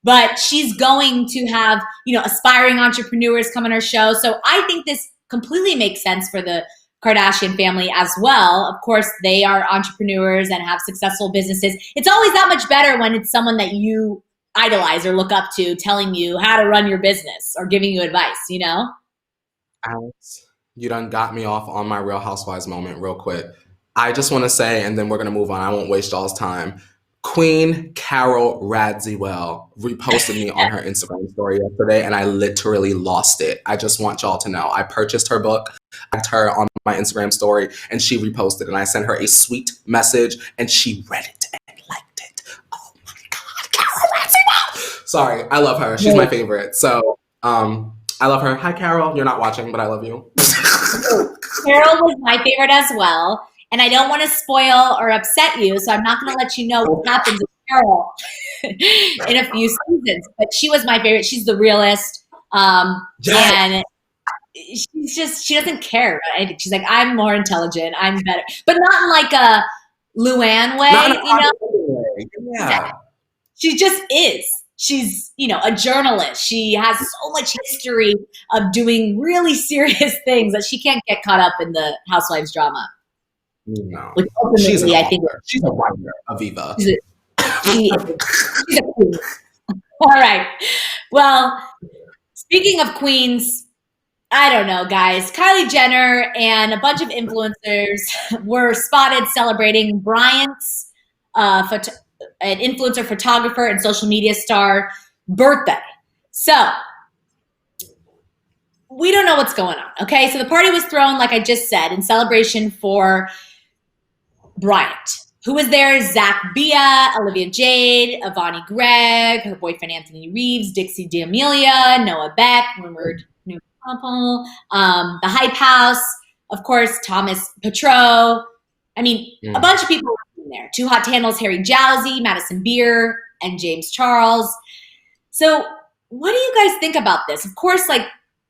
but she's going to have, you know, aspiring entrepreneurs come on her show. So I think this completely makes sense for the Kardashian family as well. Of course, they are entrepreneurs and have successful businesses. It's always that much better when it's someone that you idolize or look up to telling you how to run your business or giving you advice, you know? Alex, you done got me off on my Real Housewives moment real quick. I just want to say, and then we're going to move on. I won't waste y'all's time. Queen Carol Radziwill reposted me on her Instagram story yesterday, and I literally lost it. I just want y'all to know. I purchased her book, I tagged her on my Instagram story, and she reposted, and I sent her a sweet message, and she read it and liked it. Oh my God, Carol Radziwill! Sorry, I love her. She's my favorite. So, I love her. Hi, Carol. You're not watching, but I love you. Carol was my favorite as well. And I don't want to spoil or upset you, so I'm not going to let you know what happens with Carol in a few seasons. But she was my favorite. She's the realest. And she doesn't care. Right? She's like, I'm more intelligent. I'm better. But not in like a Luann way, you know? Yeah. She just is. She's, you know, a journalist. She has so much history of doing really serious things that she can't get caught up in the Housewives drama. No, which ultimately, I think she's a writer, Aviva. She's a queen. All right. Well, speaking of queens, I don't know, guys. Kylie Jenner and a bunch of influencers were spotted celebrating Bryant's, an influencer, photographer, and social media star birthday. So we don't know what's going on. Okay, so the party was thrown, like I just said, in celebration for Bryant. Who was there? Zach Bia, Olivia Jade, Avani Gregg, her boyfriend Anthony Reeves, Dixie D'Amelia, Noah Beck, rumored new couple, the Hype House, of course, Thomas Petro. I mean, a bunch of people were in there. Too Hot to Handle's Harry Jowsey, Madison Beer, and James Charles. So what do you guys think about this? Of course, like,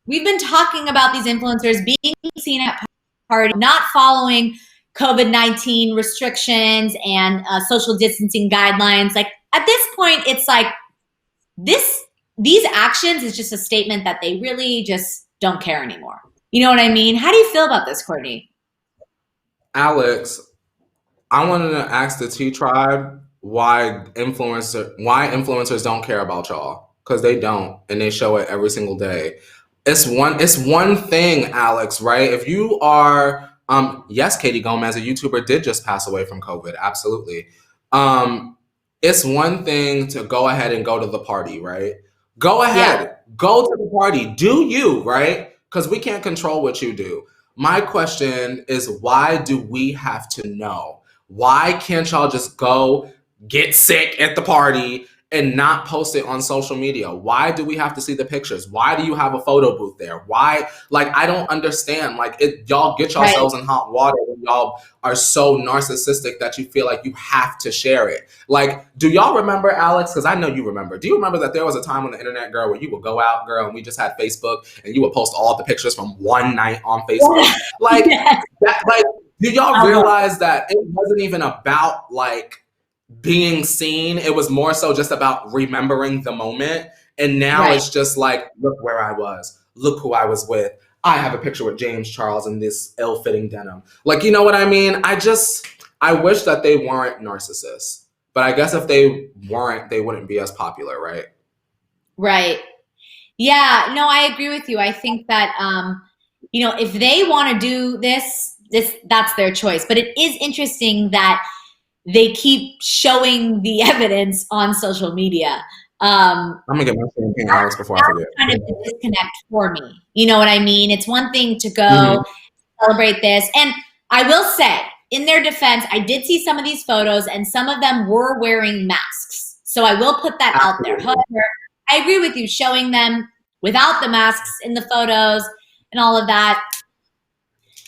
we've been talking about these influencers being seen at parties, not following COVID-19 restrictions and social distancing guidelines. Like, at this point, it's like these actions is just a statement that they really just don't care anymore. You know what I mean? How do you feel about this, Courtney? Alex, I wanted to ask the T Tribe why influencers don't care about y'all, because they don't, and they show it every single day. It's one thing, Alex, right? If you are yes, Katie Gomez, a YouTuber, did just pass away from COVID. Absolutely. It's one thing to go ahead and go to the party, right? Go ahead, go to the party, do you, right? Because we can't control what you do. My question is, why do we have to know? Why can't y'all just go get sick at the party and not post it on social media? Why do we have to see the pictures? Why do you have a photo booth there? Why? Like, I don't understand. Like, y'all get yourselves in hot water when y'all are so narcissistic that you feel like you have to share it. Like, do y'all remember, Alex? Because I know you remember. Do you remember that there was a time on the internet, girl, where you would go out, girl, and we just had Facebook, and you would post all the pictures from one night on Facebook? Like, do y'all realize that it wasn't even about, like, being seen? It was more so just about remembering the moment. And now it's just like, look where I was. Look who I was with. I have a picture with James Charles in this ill-fitting denim. Like, you know what I mean? I wish that they weren't narcissists. But I guess if they weren't, they wouldn't be as popular, right? Right. Yeah, no, I agree with you. I think that, you know, if they want to do this, that's their choice. But it is interesting that they keep showing the evidence on social media. I'm gonna get my champagne, Alex, before I forget. Kind of a disconnect for me. You know what I mean? It's one thing to go celebrate this. And I will say, in their defense, I did see some of these photos and some of them were wearing masks. So I will put that out there. However, I agree with you, showing them without the masks in the photos and all of that.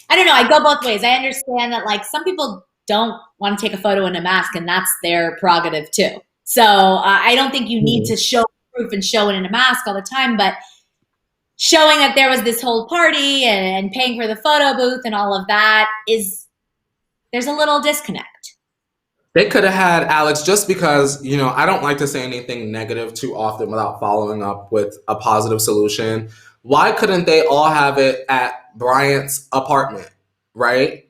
I don't know. I go both ways. I understand that, like, some people don't want to take a photo in a mask, and that's their prerogative too. So I don't think you need to show proof and show it in a mask all the time, but showing that there was this whole party and paying for the photo booth and all of that there's a little disconnect. They could have had, Alex, just because, you know, I don't like to say anything negative too often without following up with a positive solution. Why couldn't they all have it at Bryant's apartment, right?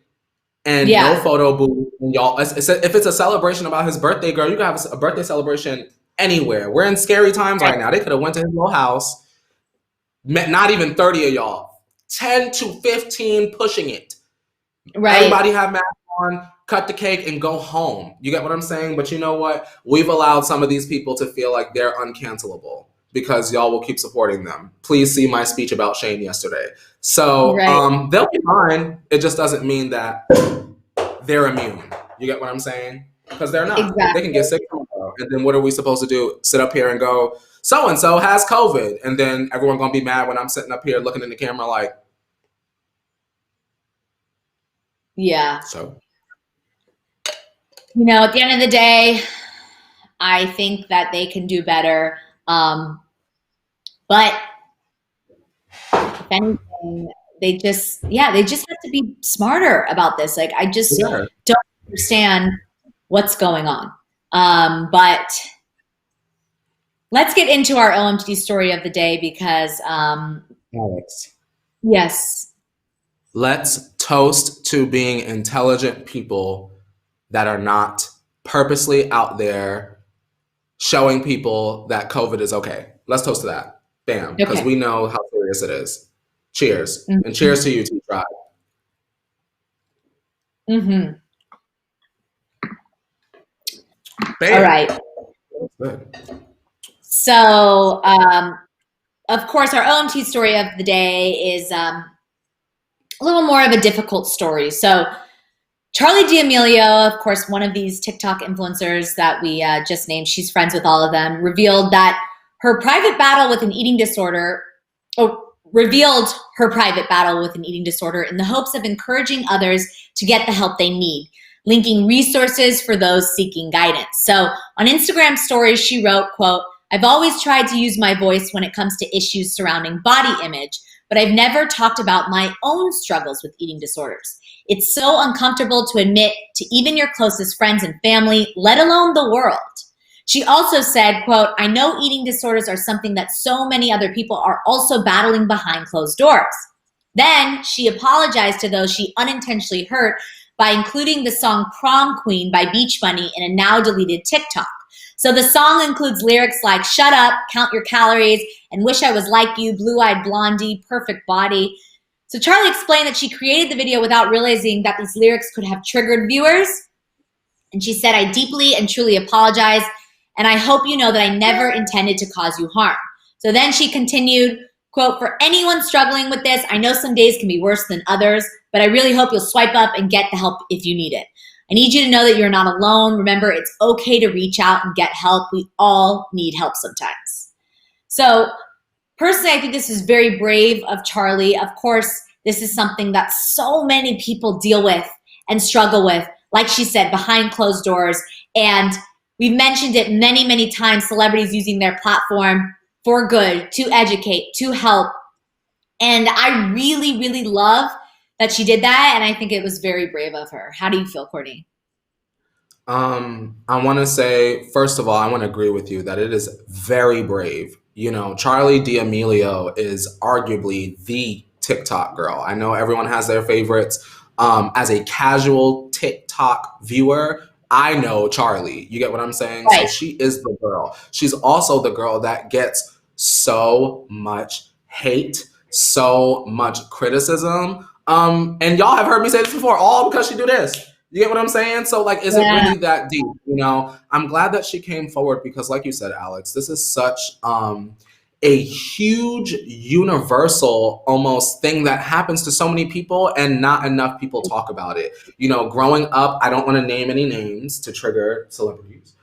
And no photo booth. And y'all, if it's a celebration about his birthday, girl, you can have a birthday celebration anywhere. We're in scary times right now. They could have went to his little house, met not even 30 of y'all, 10 to 15 pushing it. Right. Everybody have masks on, cut the cake, and go home. You get what I'm saying? But you know what? We've allowed some of these people to feel like they're uncancelable because y'all will keep supporting them. Please see my speech about Shane yesterday. So they'll be fine. It just doesn't mean that they're immune. You get what I'm saying? Because they're not. Exactly. They can get sick tomorrow. And then what are we supposed to do? Sit up here and go, so-and-so has COVID. And then everyone going to be mad when I'm sitting up here looking in the camera like. Yeah. So. You know, at the end of the day, I think that they can do better. But if anything, they just have to be smarter about this. Like, I just don't understand what's going on. But let's get into our OMG story of the day because, Alex. Yes. Let's toast to being intelligent people that are not purposely out there showing people that COVID is okay. Let's toast to that. Bam. Because we know how serious it is. Cheers. Mm-hmm. And cheers to you, T-Tribe. Mm-hmm. Bam. All right. Good. So, of course, our OMT story of the day is a little more of a difficult story. So, Charli D'Amelio, of course, one of these TikTok influencers that we just named, she's friends with all of them, revealed her private battle with an eating disorder in the hopes of encouraging others to get the help they need, linking resources for those seeking guidance. So on Instagram stories, she wrote, quote, "I've always tried to use my voice when it comes to issues surrounding body image, but I've never talked about my own struggles with eating disorders. It's so uncomfortable to admit to even your closest friends and family, let alone the world." She also said, quote, "I know eating disorders are something that so many other people are also battling behind closed doors." Then she apologized to those she unintentionally hurt by including the song Prom Queen by Beach Bunny in a now deleted TikTok. So the song includes lyrics like "shut up, count your calories, and wish I was like you, blue-eyed blondie, perfect body." So Charli explained that she created the video without realizing that these lyrics could have triggered viewers. And she said, "I deeply and truly apologize, and I hope you know that I never intended to cause you harm." So then she continued, quote, "For anyone struggling with this, I know some days can be worse than others, but I really hope you'll swipe up and get the help if you need it. I need you to know that you're not alone. Remember, it's okay to reach out and get help. We all need help sometimes. So personally, I think this is very brave of Charli. Of course, this is something that so many people deal with and struggle with, like she said, behind closed doors. And we've mentioned it many, many times, celebrities using their platform for good, to educate, to help. And I really, really love that she did that. And I think it was very brave of her. How do you feel, Courtney? I want to say, first of all, I want to agree with you that it is very brave. You know, Charli D'Amelio is arguably the TikTok girl. I know everyone has their favorites. As a casual TikTok viewer, I know Charli. You get what I'm saying? Right. So she is the girl. She's also the girl that gets so much hate, so much criticism. And y'all have heard me say this before, all because she do this. You get what I'm saying? So, like, is it really that deep? You know, I'm glad that she came forward because, like you said, Alex, this is such a huge, universal, almost thing that happens to so many people, and not enough people talk about it. You know, growing up, I don't want to name any names to trigger celebrities.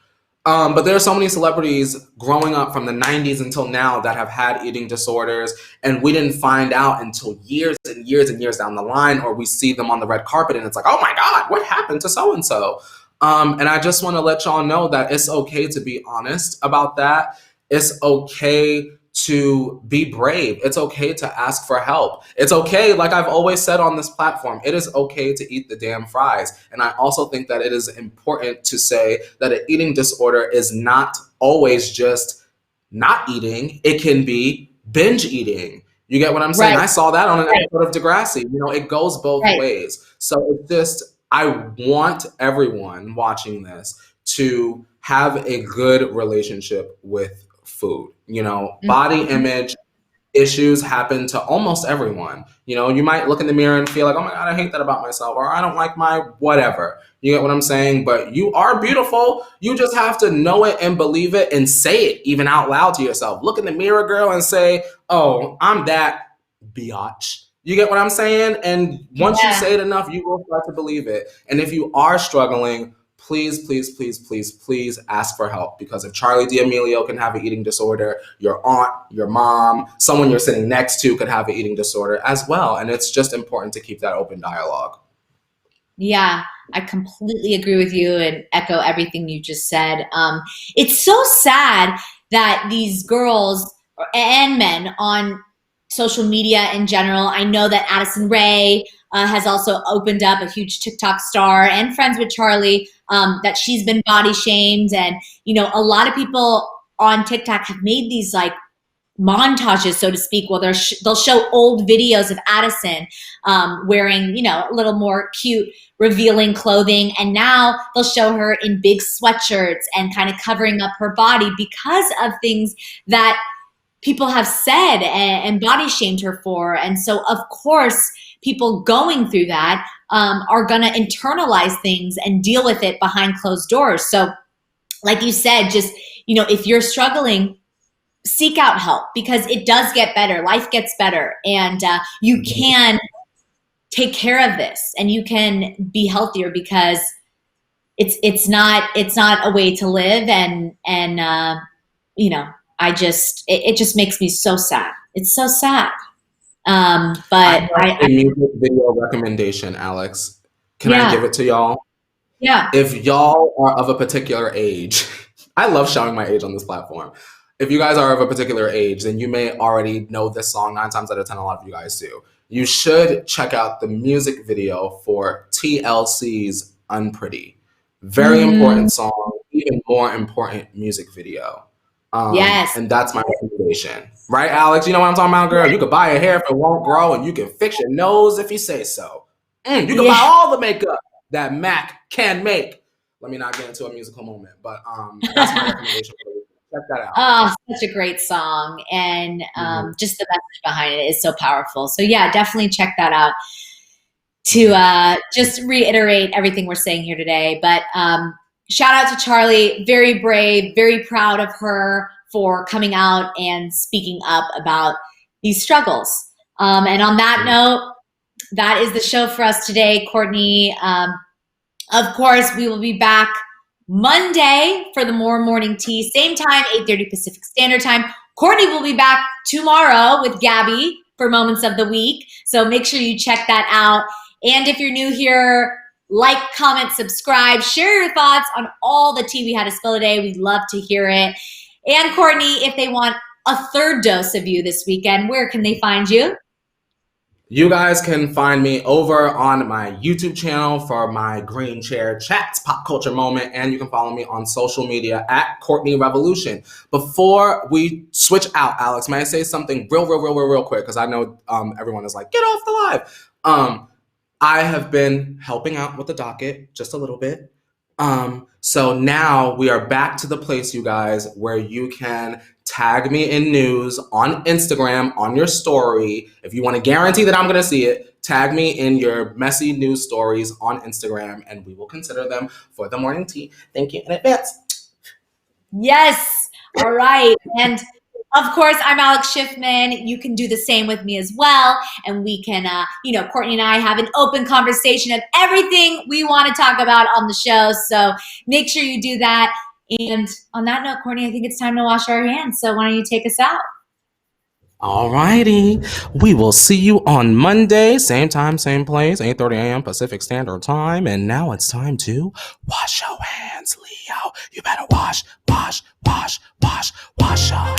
But there are so many celebrities growing up from the 90s until now that have had eating disorders, and we didn't find out until years and years and years down the line, or we see them on the red carpet and it's like, oh my God, what happened to so-and-so? And I just want to let y'all know that it's okay to be honest about that. It's okay to be brave. It's okay to ask for help. It's okay, like I've always said on this platform, it is okay to eat the damn fries. And I also think that it is important to say that an eating disorder is not always just not eating. It can be binge eating. You get what I'm saying? Right. I saw that on an episode of Degrassi. You know, it goes both ways. So it's just, I want everyone watching this to have a good relationship with food. You know, body image issues happen to almost everyone. You know, you might look in the mirror and feel like, oh my God, I hate that about myself, or I don't like my whatever. You get what I'm saying? But you are beautiful. You just have to know it and believe it and say it even out loud to yourself. Look in the mirror, girl, and say, oh, I'm that biatch. You get what I'm saying? And once you say it enough, you will start to believe it. And if you are struggling, please, please, please, please, please ask for help. Because if Charli D'Amelio can have an eating disorder, your aunt, your mom, someone you're sitting next to could have an eating disorder as well. And it's just important to keep that open dialogue. Yeah, I completely agree with you and echo everything you just said. It's so sad that these girls and men on social media in general, I know that Addison Rae has also opened up, a huge TikTok star and friends with Charli, that she's been body shamed. And, you know, a lot of people on TikTok have made these like montages, so to speak. Well, they'll show old videos of Addison wearing, you know, a little more cute, revealing clothing. And now they'll show her in big sweatshirts and kind of covering up her body because of things that people have said and body shamed her for. And so, of course, people going through that are going to internalize things and deal with it behind closed doors. So like you said, just, you know, if you're struggling, seek out help, because it does get better. Life gets better, and you can take care of this and you can be healthier, because it's not a way to live. And you know, it just makes me so sad. It's so sad. But I have a music video recommendation, Alex. Can I give it to y'all? Yeah. If y'all are of a particular age, I love showing my age on this platform. If you guys are of a particular age, then you may already know this song. 9 times out of 10, a lot of you guys do. You should check out the music video for TLC's Unpretty. Very important song, even more important music video. Yes. And that's my recommendation. Right, Alex? You know what I'm talking about, girl? You could buy your hair if it won't grow, and you can fix your nose if you say so. You can buy all the makeup that Mac can make. Let me not get into a musical moment, but that's my recommendation for you. Check that out. Oh, such a great song. And just the message behind it is so powerful. So yeah, definitely check that out to just reiterate everything we're saying here today. But shout out to Charli, very brave, very proud of her for coming out and speaking up about these struggles. And on that note, that is the show for us today. Courtney, Of course, we will be back Monday for the More Morning Tea, same time, 8:30 Pacific Standard Time. Courtney will be back tomorrow with Gabby for Moments of the Week. So make sure you check that out. And if you're new here, like, comment, subscribe, share your thoughts on all the tea we had to spill today. We'd love to hear it. And Courtney, if they want a third dose of you this weekend, where can they find you? You guys can find me over on my YouTube channel for my Green Chair Chats pop culture moment, and you can follow me on social media at Courtney Revolution. Before we switch out, Alex, may I say something real quick? Because I know everyone is like, get off the live. I have been helping out with the docket just a little bit. So now we are back to the place, you guys, where you can tag me in news on Instagram, on your story. If you want to guarantee that I'm going to see it, tag me in your messy news stories on Instagram, and we will consider them for the morning tea. Thank you in advance. Yes. All right. And of course, I'm Alex Schiffman. You can do the same with me as well. And we can, Courtney and I have an open conversation of everything we want to talk about on the show. So make sure you do that. And on that note, Courtney, I think it's time to wash our hands. So why don't you take us out? All righty. We will see you on Monday, same time, same place, 8:30 a.m. Pacific Standard Time. And now it's time to wash your hands, Leo. You better wash your hands. Wash your hands. Wash your hands.